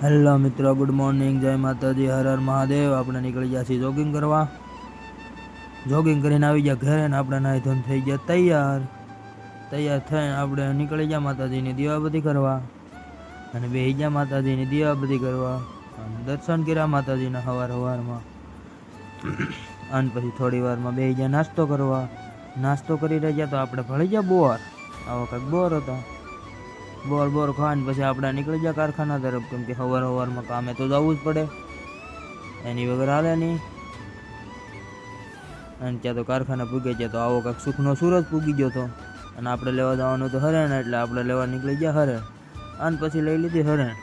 Hello મિત્રો, good morning, જય માતાજી, હર હર મહાદેવ। આપણે નીકળી ગયા છીએ જોગિંગ કરવા। જોગિંગ કરીને આવી ગયા ઘરે ને આપણે નાહી ધોઈને થઈ ગયા તૈયાર થઈને આપણે નીકળી ગયા માતાજીની દીવાબત્તી કરવા અને બેસી ગયા માતાજીની દીવાબત્તી કરવા અને દર્શન કર્યા માતાજીના સવારમાં અને પછી થોડી વારમાં બેસી ગયા નાસ્તો કરવા। નાસ્તો કરી રહ્યા તો આપણે ભળી ગયા બોર। આવો કંઈક બોર હતા। બોર ખાઈને પછી આપણે નીકળી ગયા કારખાના તરફ, કેમ કે સવારમાં કામે તો જવું જ પડે, એની વગર હાલે નહીં। અને ત્યાં તો કારખાના પૂગી ગયા તો આવો કાંઈક સુખનો સૂરજ પૂગી ગયો હતો અને આપણે લેવા જવાનું તો હરણ, એટલે આપણે લેવા નીકળી ગયા હરણ અને પછી લઈ લીધી હરણ।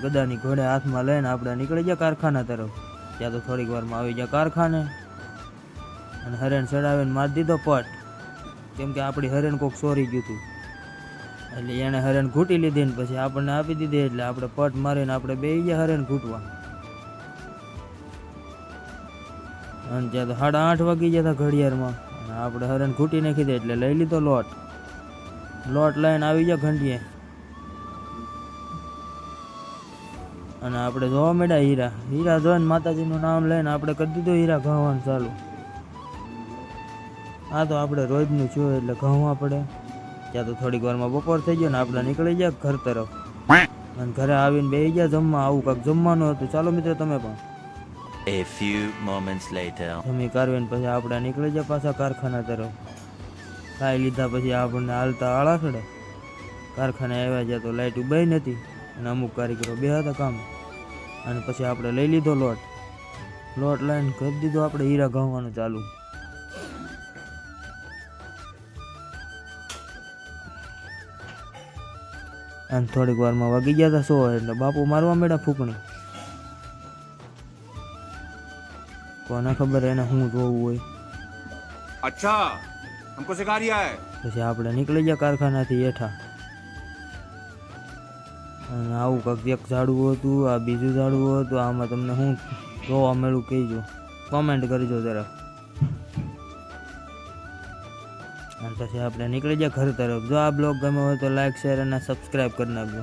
ગદાની ઘોડે હાથમાં લઈને આપણે નીકળી ગયા કારખાના તરફ। ત્યાં તો થોડીક વારમાં આવી ગયા કારખાને અને હરણ ચડાવીને મારી દીધો પટ, કેમ કે આપણી હરણ કોક ચોરી ગયું હતું, એટલે એને હરણ ઘૂંટી લીધી ને પછી આપણને આપી દીધી, એટલે આપણે પટ મારીને આપણે બેસી ગયા હરણ ઘૂંટવા। અને ત્યાં તો 8:30 વાગી ગયા હતા ઘડિયાળમાં અને આપણે હરણ ઘૂંટી નાખી દે એટલે લઈ લીધો લોટ લઈને આવી ગયા ઘંટીએ અને આપણે જોવા માંડ્યા હીરા જોઈને માતાજીનું નામ લઈને આપણે કરી દીધું હીરા ઘાવવાનું ચાલુ। આ તો આપણે રોજનું છું એટલે ઘાવવા પડે। ત્યાં તો થોડીક વારમાં બપોર થઈ ગયો ને આપણે નીકળી ગયા ઘર તરફ અને ઘરે આવીને બેસી ગયા જમવા। આવું કાંઈક જમવાનું હતું। ચાલો મિત્રો તમે પણ। A few moments later. જમી કારવીને પછી આપણે નીકળી ગયા પાછા કારખાના તરફ। ખાઈ લીધા પછી આપણને હાલતા આળા ચડે। કારખાને આવ્યા જ્યાં તો લાઇટ બંધ હતી અને અમુક કારીગરો બે હતા કામ, અને પછી આપણે લઈ લીધો લોટ લઈને કરી દીધો આપણે હીરા ઘાવવાનું ચાલુ। અને થોડીક વારમાં વાગી ગયા હતા 100 એટલે બાપુ મારવા માંડ્યા ફૂંકણી। કોને ખબર એને શું જોવું હોય। अच्छा हमको सिखा रिया है। પછી આપણે નીકળી ગયા કારખાનાથી હેઠા અને આવું કાંઈક એક ઝાડવું હતું, આ બીજું ઝાડવું હતું। આમાં તમને શું જોવા મળ્યું કહેજો, કોમેન્ટ કરજો જરા। અને પછી આપણે નીકળી ગયા ઘર તરફ। જો આ બ્લોગ ગમ્યો હોય તો લાઈક, શેર અને સબસ્ક્રાઈબ કરી નાખજો।